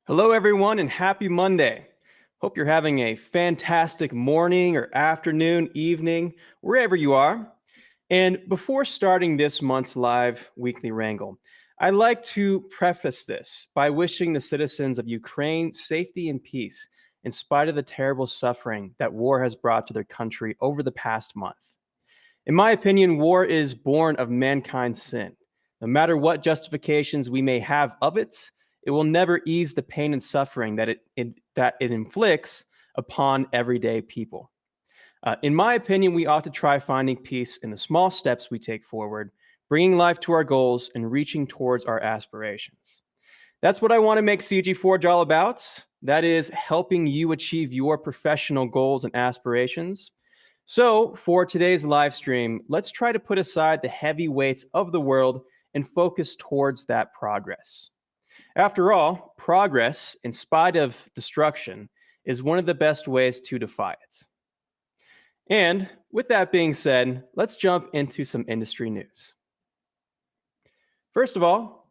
Hello, everyone, and happy Monday. Hope you're having a fantastic morning or afternoon, evening, wherever you are. And before starting this month's live Weekly Wrangle, I'd like to preface this by wishing the citizens of Ukraine safety and peace in spite of the terrible suffering that war has brought to their country over the past month. In my opinion, war is born of mankind's sin. No matter what justifications we may have of it, it will never ease the pain and suffering that it inflicts upon everyday people. In my opinion, we ought to try finding peace in the small steps we take forward, bringing life to our goals and reaching towards our aspirations. That's what I want to make CG Forge all about. That is helping you achieve your professional goals and aspirations. So for today's live stream, let's try to put aside the heavy weights of the world and focus towards that progress. After all, progress, in spite of destruction, is one of the best ways to defy it. And with that being said, let's jump into some industry news. First of all,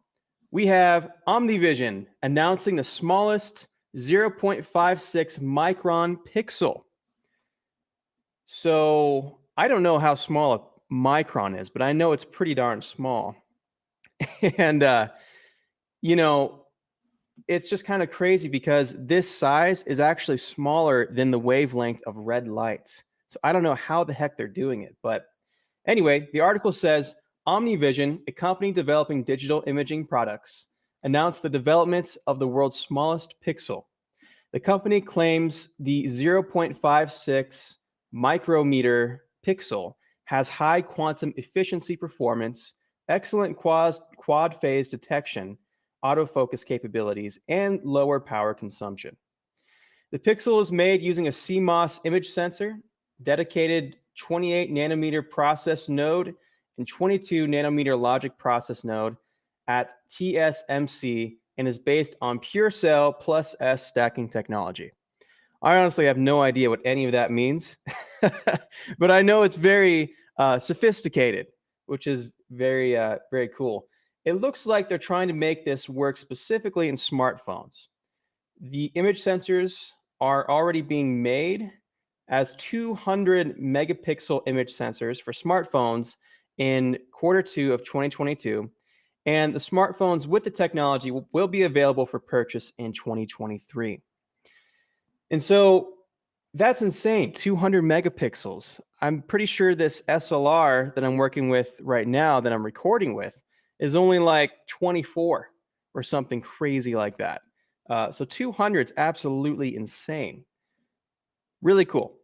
we have Omnivision announcing the smallest 0.56 micron pixel. So I don't know how small a micron is, but I know it's pretty darn small. And it's just kind of crazy because this size is actually smaller than the wavelength of red light. So I don't know how the heck they're doing it. But anyway, the article says Omnivision, a company developing digital imaging products, announced the development of the world's smallest pixel. The company claims the 0.56 micrometer pixel has high quantum efficiency performance, excellent quad phase detection, autofocus capabilities, and lower power consumption. The pixel is made using a CMOS image sensor, dedicated 28 nanometer process node, and 22 nanometer logic process node at TSMC, and is based on pure cell plus S stacking technology. I honestly have no idea what any of that means, but I know it's very sophisticated, which is very cool. It looks like they're trying to make this work specifically in smartphones. The image sensors are already being made as 200 megapixel image sensors for smartphones in Q2 of 2022, and the smartphones with the technology will be available for purchase in 2023. And so that's insane, 200 megapixels. I'm pretty sure this SLR that I'm working with right now, that I'm recording with, is only like 24 or something crazy like that. So 200 is absolutely insane. Really cool.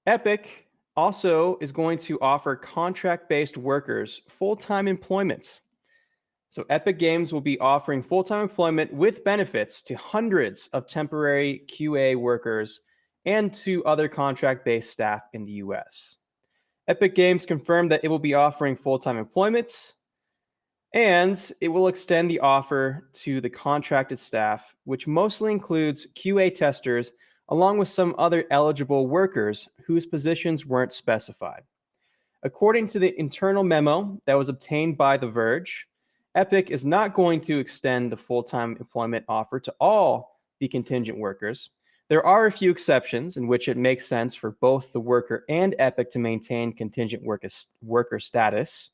Epic also is going to offer contract-based workers full-time employments. So Epic Games will be offering full-time employment with benefits to hundreds of temporary QA workers and to other contract-based staff in the US. Epic Games confirmed that it will be offering full-time employments, and it will extend the offer to the contracted staff, which mostly includes QA testers, along with some other eligible workers whose positions weren't specified. According to the internal memo that was obtained by The Verge, Epic is not going to extend the full-time employment offer to all the contingent workers. There are a few exceptions in which it makes sense for both the worker and Epic to maintain contingent worker status.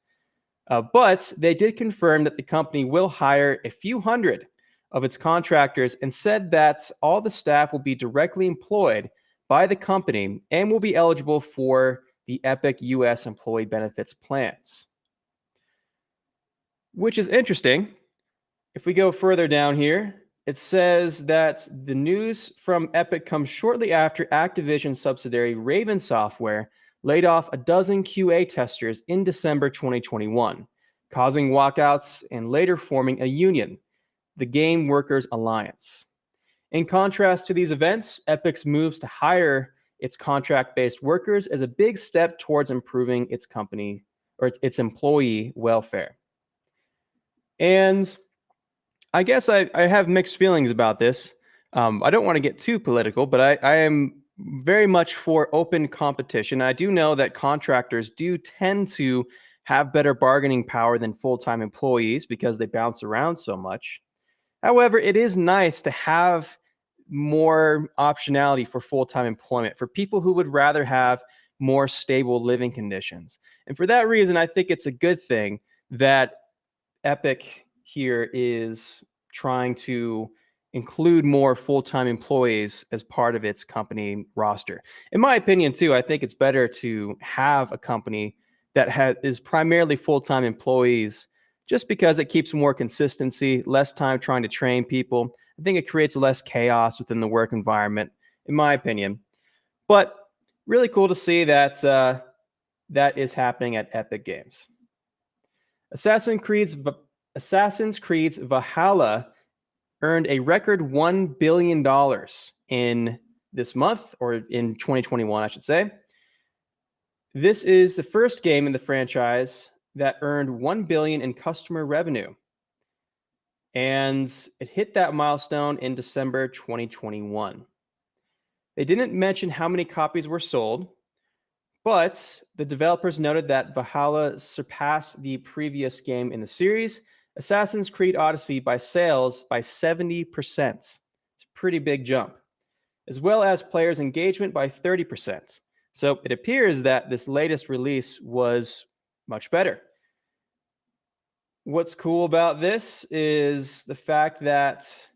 But they did confirm that the company will hire a few hundred of its contractors and said that all the staff will be directly employed by the company and will be eligible for the Epic US employee benefits plans, which is interesting. If we go further down here, it says that the news from Epic comes shortly after Activision subsidiary Raven Software laid off a dozen QA testers in December 2021, causing walkouts and later forming a union, the Game Workers Alliance. In contrast to these events, Epic's moves to hire its contract-based workers is a big step towards improving its company or its employee welfare. And I guess I have mixed feelings about this. I don't want to get too political, but I am very much for open competition. I do know that contractors do tend to have better bargaining power than full-time employees because they bounce around so much. However, it is nice to have more optionality for full-time employment for people who would rather have more stable living conditions. And for that reason, I think it's a good thing that Epic here is trying to include more full-time employees as part of its company roster. In my opinion, too, I think it's better to have a company that is primarily full-time employees just because it keeps more consistency, less time trying to train people. I think it creates less chaos within the work environment, in my opinion. But really cool to see that that is happening at Epic Games. Assassin's Creed's Valhalla earned a record $1 billion in this month, or in 2021, I should say. This is the first game in the franchise that earned $1 billion in customer revenue. And it hit that milestone in December 2021. They didn't mention how many copies were sold, but the developers noted that Valhalla surpassed the previous game in the series, Assassin's Creed Odyssey, by sales by 70%. It's a pretty big jump, as well as players' engagement by 30%. So it appears that this latest release was much better. What's cool about this is the fact that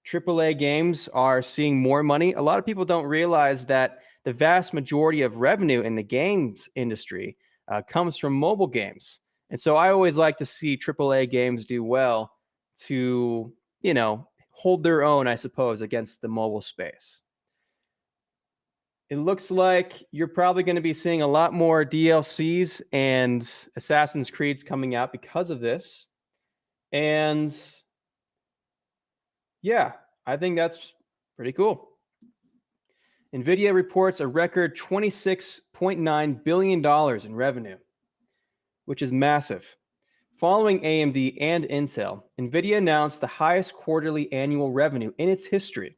AAA games are seeing more money. A lot of people don't realize that the vast majority of revenue in the games industry comes from mobile games. And so I always like to see AAA games do well to, hold their own, I suppose, against the mobile space. It looks like you're probably going to be seeing a lot more DLCs and Assassin's Creeds coming out because of this. And yeah, I think that's pretty cool. Nvidia reports a record $26.9 billion in revenue, which is massive. Following AMD and Intel, Nvidia announced the highest quarterly annual revenue in its history.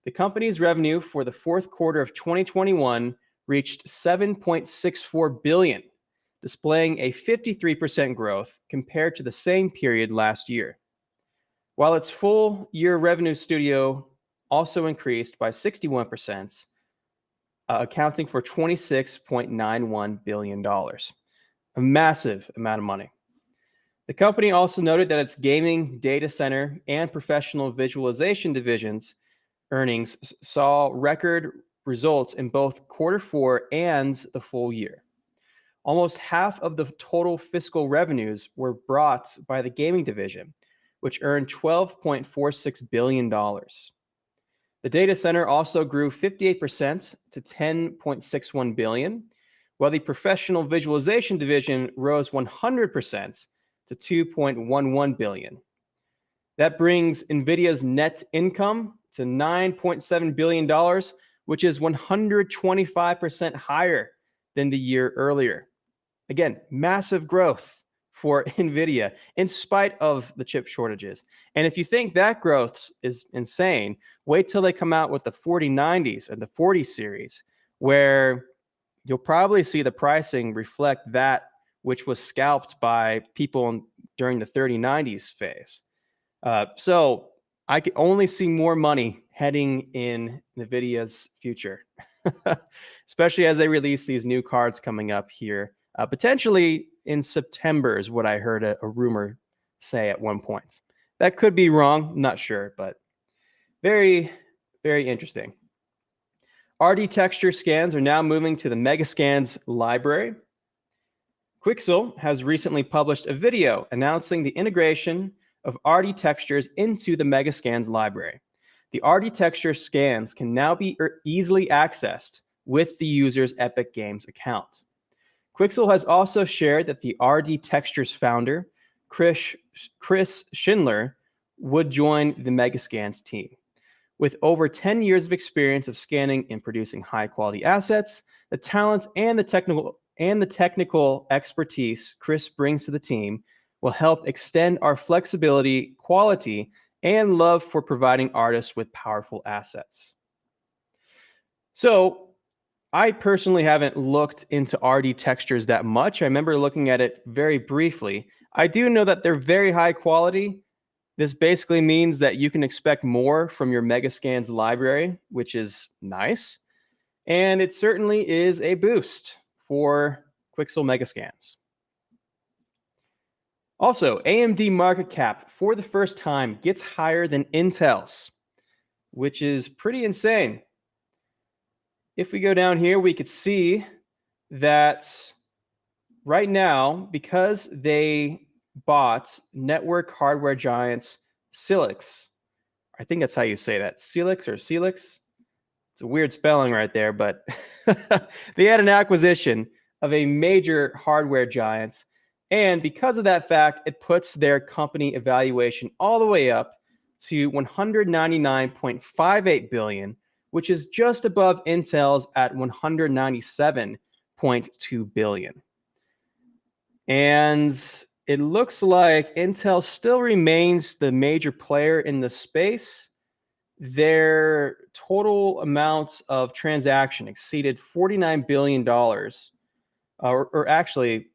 The company's revenue for the fourth quarter of 2021 reached $7.64 billion, displaying a 53% growth compared to the same period last year. While its full year revenue studio also increased by 61%, accounting for $26.91 billion. a massive amount of money. The company also noted that its gaming, data center, and professional visualization divisions earnings saw record results in both Q4 and the full year. Almost half of the total fiscal revenues were brought by the gaming division, which earned $12.46 billion. The data center also grew 58% to $10.61 billion, while the professional visualization division rose 100% to $2.11 billion. That brings Nvidia's net income to $9.7 billion, which is 125% higher than the year earlier. Again, massive growth for Nvidia in spite of the chip shortages. And if you think that growth is insane, wait till they come out with the 4090s or the 40 series, where you'll probably see the pricing reflect that which was scalped by people during the 3090s phase. So I can only see more money heading in NVIDIA's future, especially as they release these new cards coming up here. Potentially in September is what I heard a rumor say at one point. That could be wrong, I'm not sure, but very, very interesting. RD texture scans are now moving to the Megascans library. Quixel has recently published a video announcing the integration of RD textures into the Megascans library. The RD texture scans can now be easily accessed with the user's Epic Games account. Quixel has also shared that the RD Textures founder, Chris Schindler, would join the Megascans team. With over 10 years of experience of scanning and producing high-quality assets, the talents and the technical expertise Chris brings to the team will help extend our flexibility, quality, and love for providing artists with powerful assets. So, I personally haven't looked into RD textures that much. I remember looking at it very briefly. I do know that they're very high quality. This basically means that you can expect more from your Megascans library, which is nice. And it certainly is a boost for Quixel Megascans. Also, AMD market cap for the first time gets higher than Intel's, which is pretty insane. If we go down here, we could see that right now, because they bought network hardware giants Silex, I think that's how you say that, Silex or Silex. It's a weird spelling right there, but they had an acquisition of a major hardware giant. And because of that fact, it puts their company evaluation all the way up to $199.58 billion, which is just above Intel's at $197.2 billion. And it looks like Intel still remains the major player in the space. Their total amounts of transaction exceeded $49 billion. Or actually,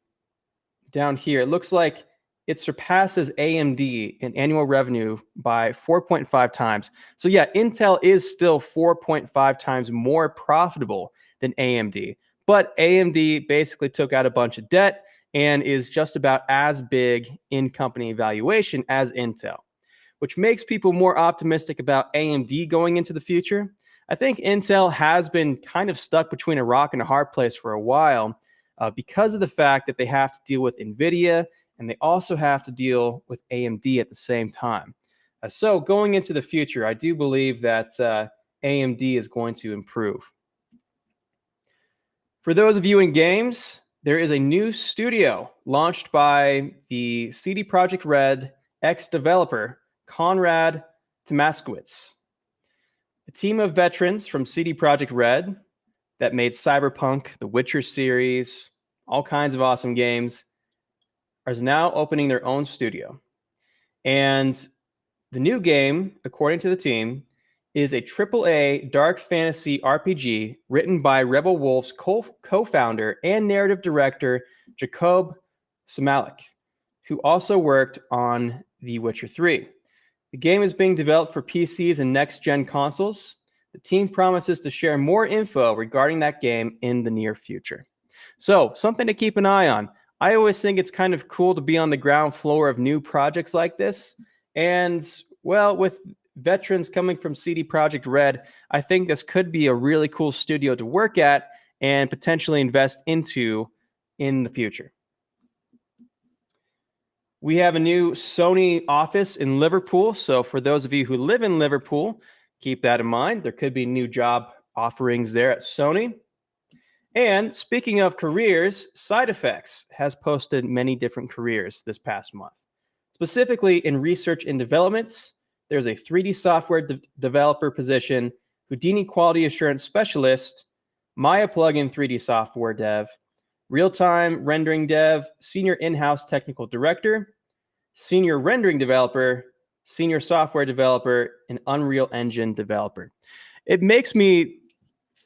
down here, it looks like it surpasses AMD in annual revenue by 4.5 times. So yeah, Intel is still 4.5 times more profitable than AMD. But AMD basically took out a bunch of debt and is just about as big in company valuation as Intel, which makes people more optimistic about AMD going into the future. I think Intel has been kind of stuck between a rock and a hard place for a while because of the fact that they have to deal with Nvidia and they also have to deal with AMD at the same time. So going into the future, I do believe that AMD is going to improve. For those of you in games, there is a new studio launched by the CD Projekt Red ex-developer Konrad Tomaskowicz. A team of veterans from CD Projekt Red that made Cyberpunk, the Witcher series, all kinds of awesome games, is now opening their own studio. And the new game, according to the team, is a AAA dark fantasy RPG written by Rebel Wolf's co-founder and narrative director, Jacob Samalik, who also worked on The Witcher 3. The game is being developed for PCs and next-gen consoles. The team promises to share more info regarding that game in the near future. So, something to keep an eye on. I always think it's kind of cool to be on the ground floor of new projects like this. And well, with veterans coming from CD Projekt Red, I think this could be a really cool studio to work at and potentially invest into in the future. We have a new Sony office in Liverpool. So for those of you who live in Liverpool, keep that in mind. There could be new job offerings there at Sony. And speaking of careers, Side Effects has posted many different careers this past month. Specifically in research and developments, there's a 3D software developer position, Houdini quality assurance specialist, Maya plugin 3D software dev, real-time rendering dev, senior in-house technical director, senior rendering developer, senior software developer, and Unreal Engine developer. It makes me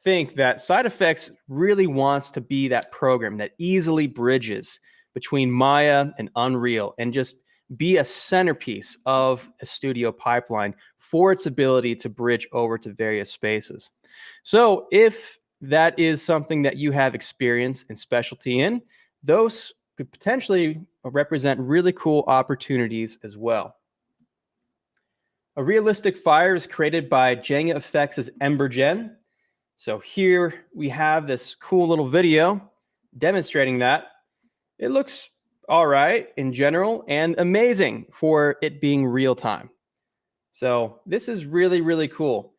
think that Side Effects really wants to be that program that easily bridges between Maya and Unreal and just be a centerpiece of a studio pipeline for its ability to bridge over to various spaces. So if that is something that you have experience and specialty in, those could potentially represent really cool opportunities as well. A realistic fire is created by Jenga Effects' EmberGen. So here we have this cool little video demonstrating that. It looks all right in general and amazing for it being real time. So this is really, really cool.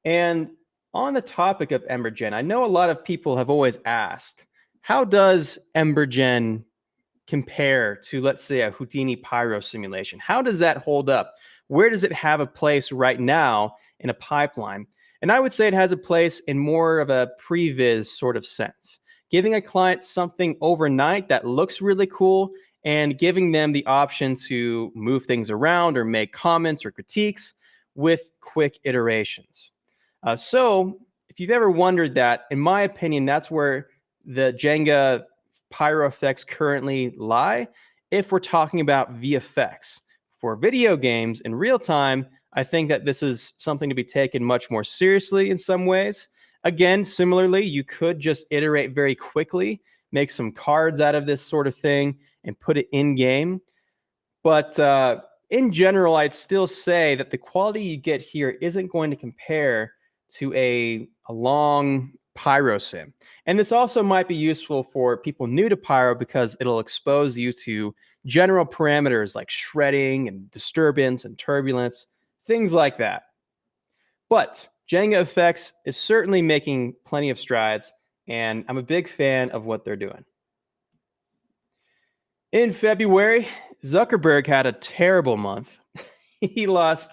And on the topic of EmberGen, I know a lot of people have always asked, how does EmberGen compare to, let's say, a Houdini Pyro simulation? How does that hold up? Where does it have a place right now in a pipeline? And I would say it has a place in more of a previs sort of sense, giving a client something overnight that looks really cool and giving them the option to move things around or make comments or critiques with quick iterations. So if you've ever wondered that, in my opinion, that's where the Jenga Pyro effects currently lie if we're talking about VFX. For video games in real time, I think that this is something to be taken much more seriously in some ways. Again, similarly, you could just iterate very quickly, make some cards out of this sort of thing, and put it in game. But in general, I'd still say that the quality you get here isn't going to compare to a long Pyro sim. And this also might be useful for people new to Pyro because it'll expose you to general parameters like shredding and disturbance and turbulence, things like that. But Jenga Effects is certainly making plenty of strides, and I'm a big fan of what they're doing. In February, Zuckerberg had a terrible month. He lost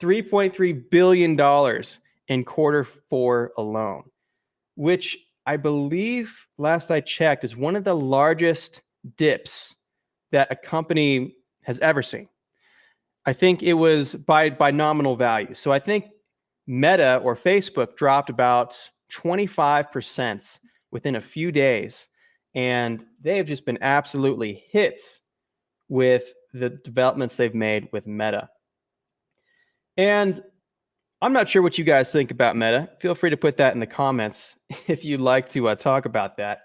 $3.3 billion in Q4 alone, which I believe, last I checked, is one of the largest dips that a company has ever seen. I think it was by nominal value. So I think Meta or Facebook dropped about 25% within a few days, and they have just been absolutely hit with the developments they've made with Meta. And I'm not sure what you guys think about Meta. Feel free to put that in the comments if you'd like to talk about that.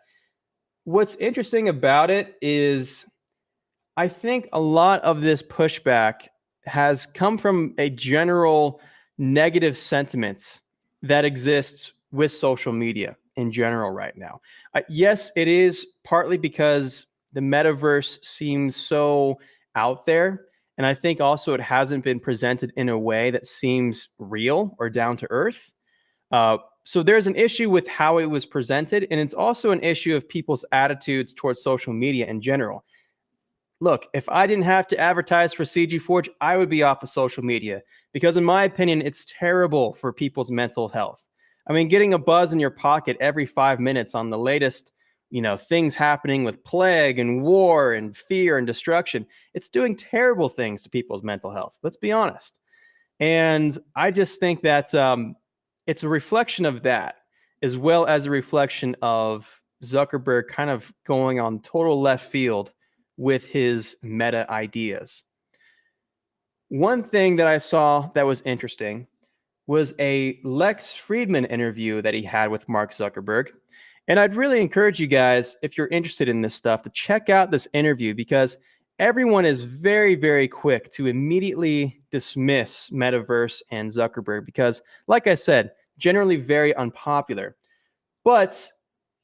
What's interesting about it is I think a lot of this pushback has come from a general negative sentiment that exists with social media in general right now. Yes, it is partly because the metaverse seems so out there. And I think also it hasn't been presented in a way that seems real or down to earth. So there's an issue with how it was presented. And it's also an issue of people's attitudes towards social media in general. Look, if I didn't have to advertise for CG Forge, I would be off of social media because in my opinion, it's terrible for people's mental health. I mean, getting a buzz in your pocket every 5 minutes on the latest, things happening with plague and war and fear and destruction, it's doing terrible things to people's mental health. Let's be honest. And I just think that it's a reflection of that, as well as a reflection of Zuckerberg kind of going on total left field with his meta ideas. One thing that I saw that was interesting was a Lex Friedman interview that he had with Mark Zuckerberg. And I'd really encourage you guys, if you're interested in this stuff, to check out this interview because everyone is very, very quick to immediately dismiss Metaverse and Zuckerberg because, like I said, generally very unpopular. But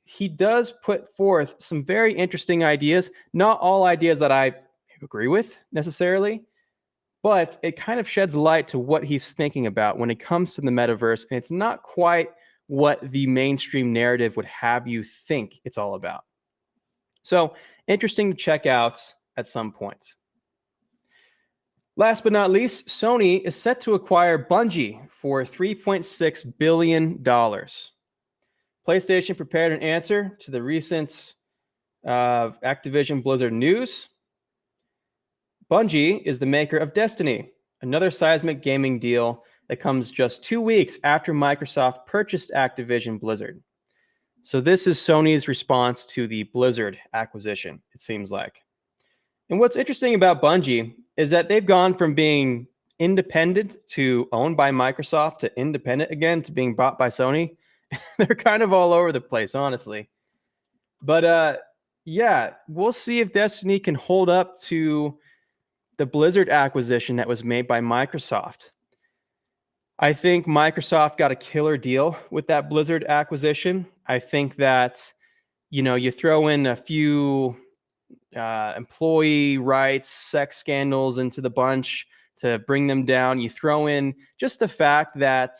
he does put forth some very interesting ideas, not all ideas that I agree with necessarily, but it kind of sheds light to what he's thinking about when it comes to the metaverse. And it's not quite what the mainstream narrative would have you think it's all about. So interesting to check out at some point. Last but not least, Sony is set to acquire Bungie for $3.6 billion. PlayStation prepared an answer to the recent Activision Blizzard news. Bungie is the maker of Destiny, another seismic gaming deal that comes just 2 weeks after Microsoft purchased Activision Blizzard. So this is Sony's response to the Blizzard acquisition, it seems like. And what's interesting about Bungie is that they've gone from being independent to owned by Microsoft to independent again to being bought by Sony. They're kind of all over the place, honestly. But yeah, we'll see if Destiny can hold up to the Blizzard acquisition that was made by Microsoft. I think Microsoft got a killer deal with that Blizzard acquisition. I think that, you throw in a few employee rights, sex scandals into the bunch to bring them down. You throw in just the fact that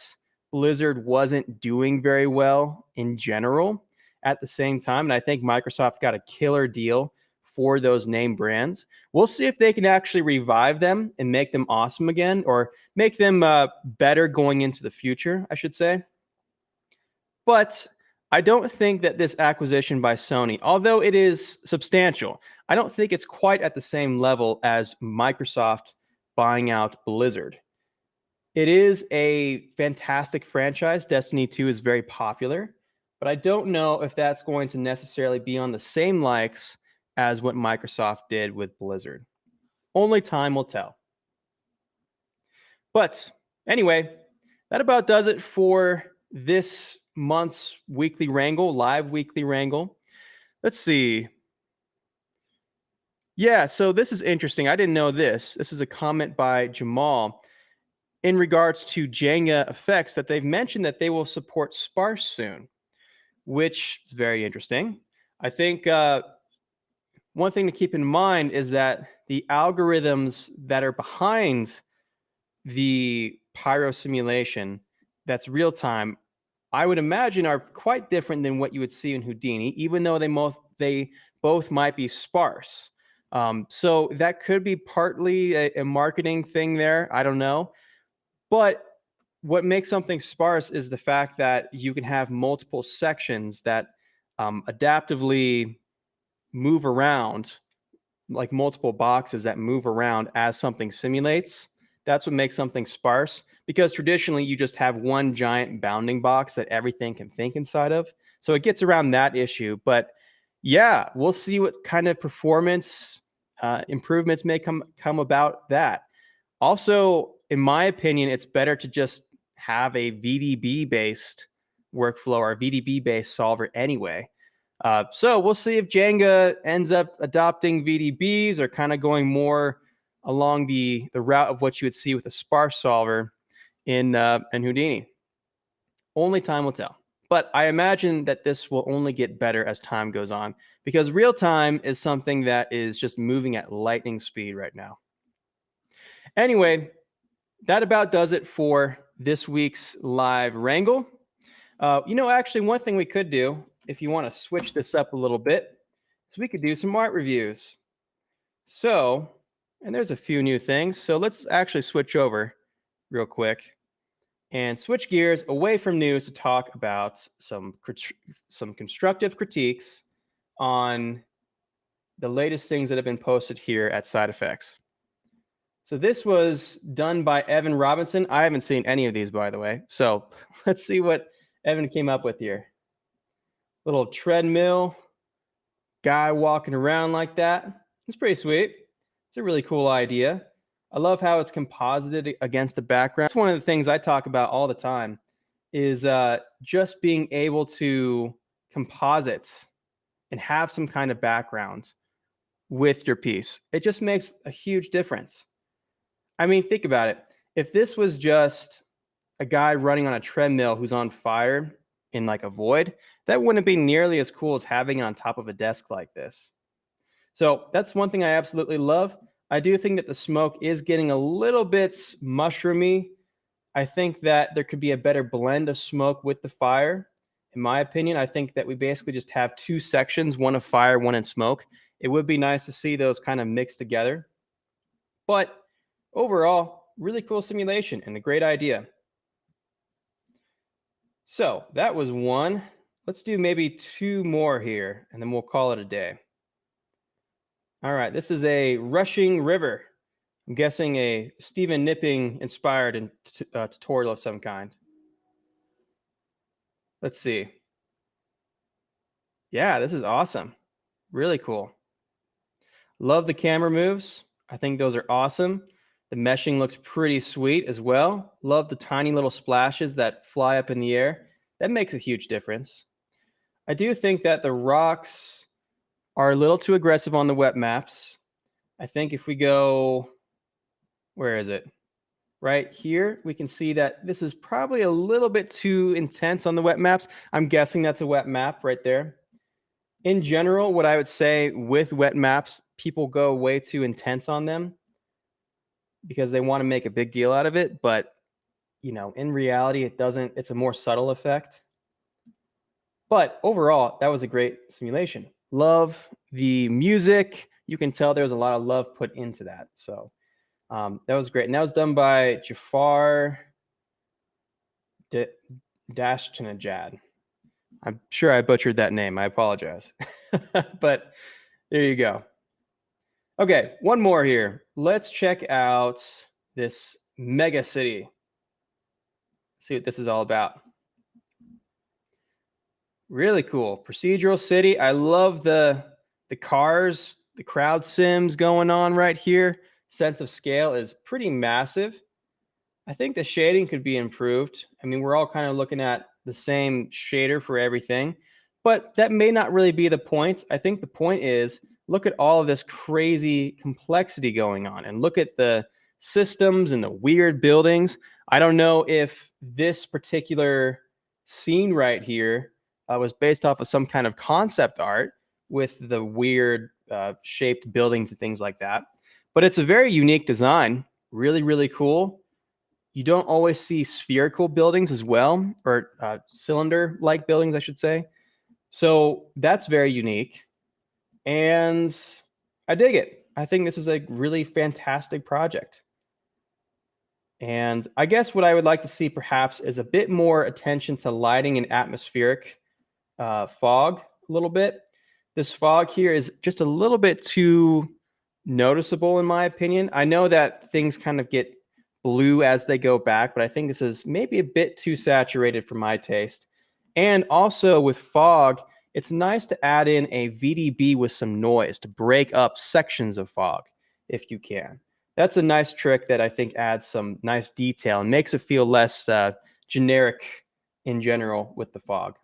Blizzard wasn't doing very well in general at the same time. And I think Microsoft got a killer deal for those name brands. We'll see if they can actually revive them and make them awesome again, or make them better going into the future, I should say. But I don't think that this acquisition by Sony, although it is substantial, I don't think it's quite at the same level as Microsoft buying out Blizzard. It is a fantastic franchise. Destiny 2 is very popular, but I don't know if that's going to necessarily be on the same likes as what Microsoft did with Blizzard. Only time will tell. But anyway, that about does it for this month's Weekly Wrangle, live Weekly Wrangle. Let's see. Yeah, so this is interesting. I didn't know this. This is a comment by Jamal in regards to Jenga effects that they've mentioned that they will support Sparse soon, which is very interesting. I think one thing to keep in mind is that the algorithms that are behind the pyro simulation that's real time, I would imagine are quite different than what you would see in Houdini, even though they both might be sparse. So that could be partly a marketing thing there. I don't know. But what makes something sparse is the fact that you can have multiple sections that adaptively move around, like multiple boxes that move around as something simulates. That's what makes something sparse, because traditionally you just have one giant bounding box that everything can think inside of. So it gets around that issue. But yeah, we'll see what kind of performance improvements may come about that. Also, in my opinion, it's better to just have a VDB-based workflow or a VDB-based solver anyway. So we'll see if Jenga ends up adopting VDBs or kind of going more along the route of what you would see with a sparse solver in Houdini. Only time will tell. But I imagine that this will only get better as time goes on, because real time is something that is just moving at lightning speed right now. Anyway, that about does it for this week's live wrangle. Actually, one thing we could do, if you want to switch this up a little bit, is we could do some art reviews. So, and there's a few new things. So let's actually switch over real quick and switch gears away from news to talk about some constructive critiques on the latest things that have been posted here at Side Effects. So this was done by Evan Robinson. I haven't seen any of these, by the way. So let's see what Evan came up with here. Little treadmill, guy walking around like that. It's pretty sweet. It's a really cool idea. I love how it's composited against a background. It's one of the things I talk about all the time, is just being able to composites and have some kind of background with your piece. It just makes a huge difference. I mean, think about it. If this was just a guy running on a treadmill who's on fire in like a void, that wouldn't be nearly as cool as having it on top of a desk like this. So that's one thing I absolutely love. I do think that the smoke is getting a little bit mushroomy. I think that there could be a better blend of smoke with the fire. In my opinion, I think that we basically just have two sections, one of fire, one in smoke. It would be nice to see those kind of mixed together. But overall, really cool simulation and a great idea. So that was one. Let's do maybe two more here, and then we'll call it a day. All right, this is a rushing river. I'm guessing a Stephen Nipping inspired tutorial of some kind. Let's see. Yeah, this is awesome. Really cool. Love the camera moves. I think those are awesome. The meshing looks pretty sweet as well. Love the tiny little splashes that fly up in the air. That makes a huge difference. I do think that the rocks are a little too aggressive on the wet maps. I think if we go, where is it? Right here, we can see that this is probably a little bit too intense on the wet maps. I'm guessing that's a wet map right there. In general, what I would say with wet maps, people go way too intense on them because they want to make a big deal out of it. But, you know, in reality, it doesn't. It's a more subtle effect. But overall, that was a great simulation. Love the music. You can tell there's a lot of love put into that. So that was great. And that was done by Jafar Dashtanajad. I'm sure I butchered that name. I apologize. But there you go. Okay, one more here. Let's check out this mega city. See what this is all about. Really cool. Procedural city. I love the cars, the crowd sims going on right here. Sense of scale is pretty massive. I think the shading could be improved. I mean, we're all kind of looking at the same shader for everything, but that may not really be the point. I think the point is look at all of this crazy complexity going on and look at the systems and the weird buildings. I don't know if this particular scene right here was based off of some kind of concept art with the weird shaped buildings and things like that. But it's a very unique design. Really, really cool. You don't always see spherical buildings as well, or cylinder-like buildings, I should say. So that's very unique. And I dig it. I think this is a really fantastic project. And I guess what I would like to see perhaps is a bit more attention to lighting and atmospheric fog a little bit. This fog here is just a little bit too noticeable in my opinion. I know that things kind of get blue as they go back, but I think this is maybe a bit too saturated for my taste. And also with fog, it's nice to add in a VDB with some noise to break up sections of fog if you can. That's a nice trick that I think adds some nice detail and makes it feel less generic in general with the fog.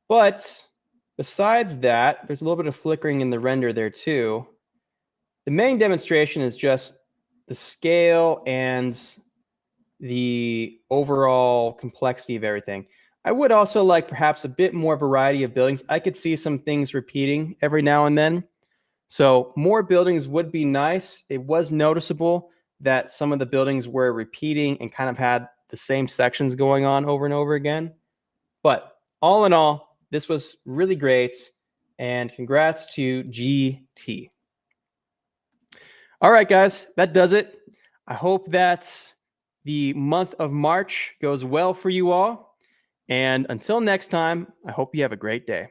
But besides that, there's a little bit of flickering in the render there too. The main demonstration is just the scale and the overall complexity of everything. I would also like perhaps a bit more variety of buildings. I could see some things repeating every now and then. So more buildings would be nice. It was noticeable that some of the buildings were repeating and kind of had the same sections going on over and over again. But all in all, this was really great. And congrats to GT. All right, guys, that does it. I hope that the month of March goes well for you all. And until next time, I hope you have a great day.